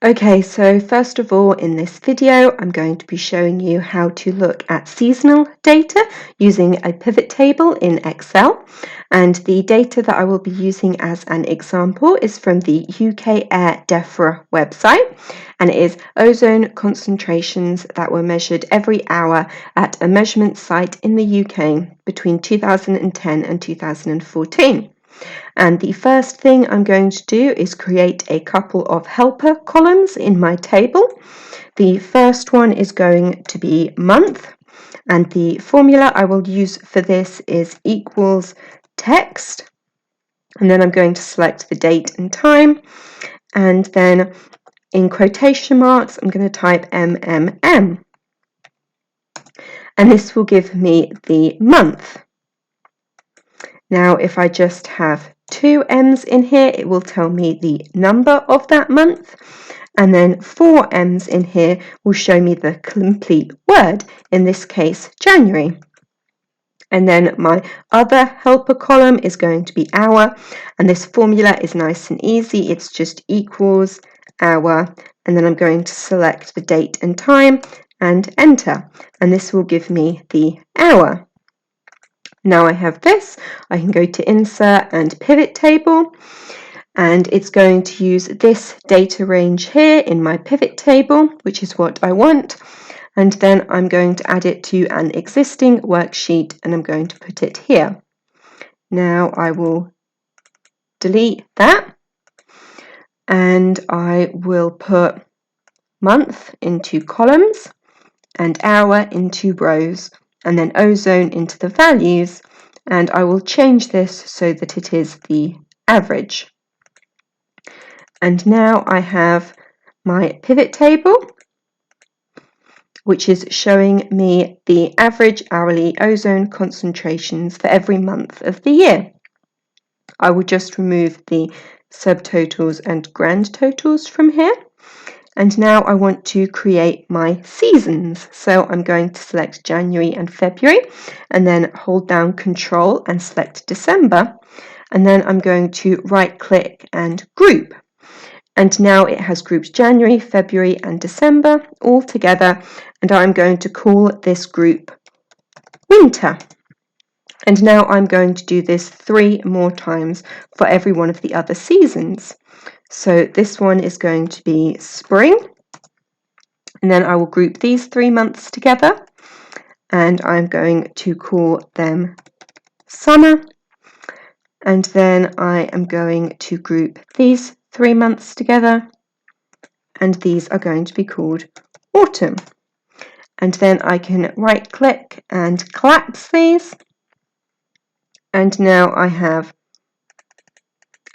Okay, so first of all, in this video, I'm going to be showing you how to look at seasonal data using a pivot table in Excel. And the data that I will be using as an example is from the UK Air DEFRA website, and it is ozone concentrations that were measured every hour at a measurement site in the UK between 2010 and 2014. And the first thing I'm going to do is create a couple of helper columns in my table. The first one is going to be month, and the formula I will use for this is equals text, and then I'm going to select the date and time, and then in quotation marks I'm going to type MMM, and this will give me the month. Now if I just have two M's in here, it will tell me the number of that month, and then four M's in here will show me the complete word, in this case January. And then my other helper column is going to be hour, and this formula is nice and easy. It's just equals hour, and then I'm going to select the date and time and enter, and this will give me the hour. Now I have this, I can go to Insert and Pivot Table, and it's going to use this data range here in my pivot table, which is what I want, and then I'm going to add it to an existing worksheet, and I'm going to put it here. Now I will delete that, and I will put month into columns and hour into rows, and then ozone into the values, and I will change this so that it is the average. And now I have my pivot table, which is showing me the average hourly ozone concentrations for every month of the year. I will just remove the subtotals and grand totals from here. And now I want to create my seasons. So I'm going to select January and February, and then hold down Control and select December. And then I'm going to right click and group. And now it has grouped January, February and December all together. And I'm going to call this group Winter. And now I'm going to do this 3 more times for every one of the other seasons. So this one is going to be spring, and then I will group these 3 months together, and I'm going to call them summer, and then I am going to group these 3 months together, and these are going to be called autumn. And then I can right click and collapse these, and now I have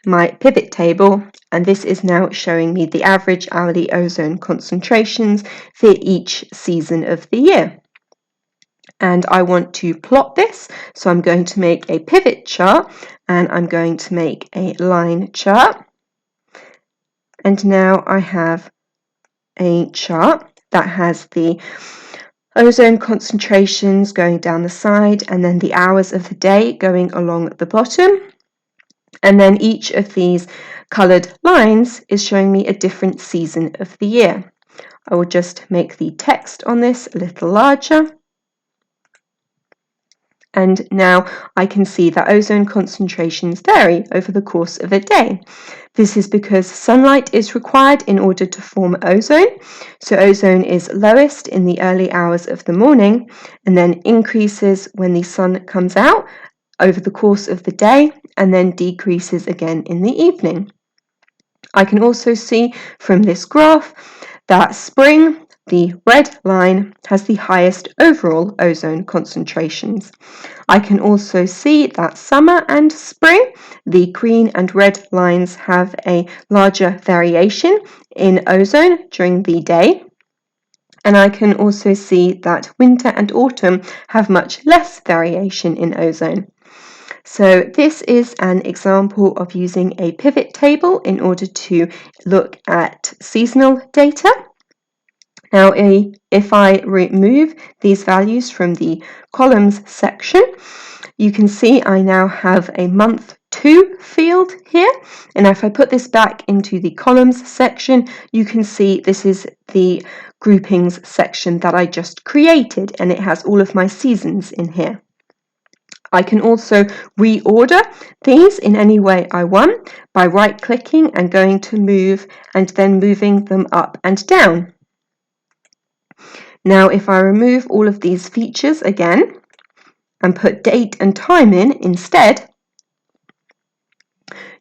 my pivot table, and this is now showing me the average hourly ozone concentrations for each season of the year. And I want to plot this, so I'm going to make a pivot chart, and I'm going to make a line chart. And now I have a chart that has the ozone concentrations going down the side, and then the hours of the day going along the bottom. And then each of these coloured lines is showing me a different season of the year. I will just make the text on this a little larger. And now I can see that ozone concentrations vary over the course of a day. This is because sunlight is required in order to form ozone. So ozone is lowest in the early hours of the morning, and then increases when the sun comes out over the course of the day, and then decreases again in the evening. I can also see from this graph that spring, the red line, has the highest overall ozone concentrations. I can also see that summer and spring, the green and red lines, have a larger variation in ozone during the day. And I can also see that winter and autumn have much less variation in ozone. So this is an example of using a pivot table in order to look at seasonal data. Now, if I remove these values from the columns section, you can see I now have a month to field here, and if I put this back into the columns section, you can see this is the groupings section that I just created, and it has all of my seasons in here. I can also reorder these in any way I want by right-clicking and going to move and then moving them up and down. Now if I remove all of these features again and put date and time in instead,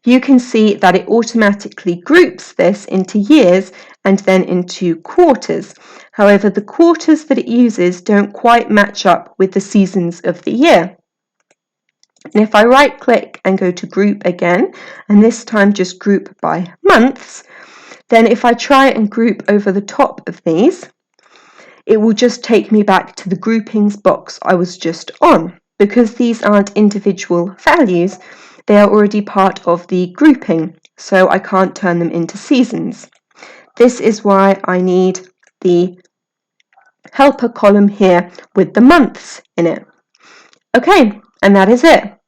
you can see that it automatically groups this into years and then into quarters. However, the quarters that it uses don't quite match up with the seasons of the year. And if I right click and go to group again, and this time just group by months, then if I try and group over the top of these, it will just take me back to the groupings box I was just on. Because these aren't individual values, they are already part of the grouping, so I can't turn them into seasons. This is why I need the helper column here with the months in it. Okay, and that is it.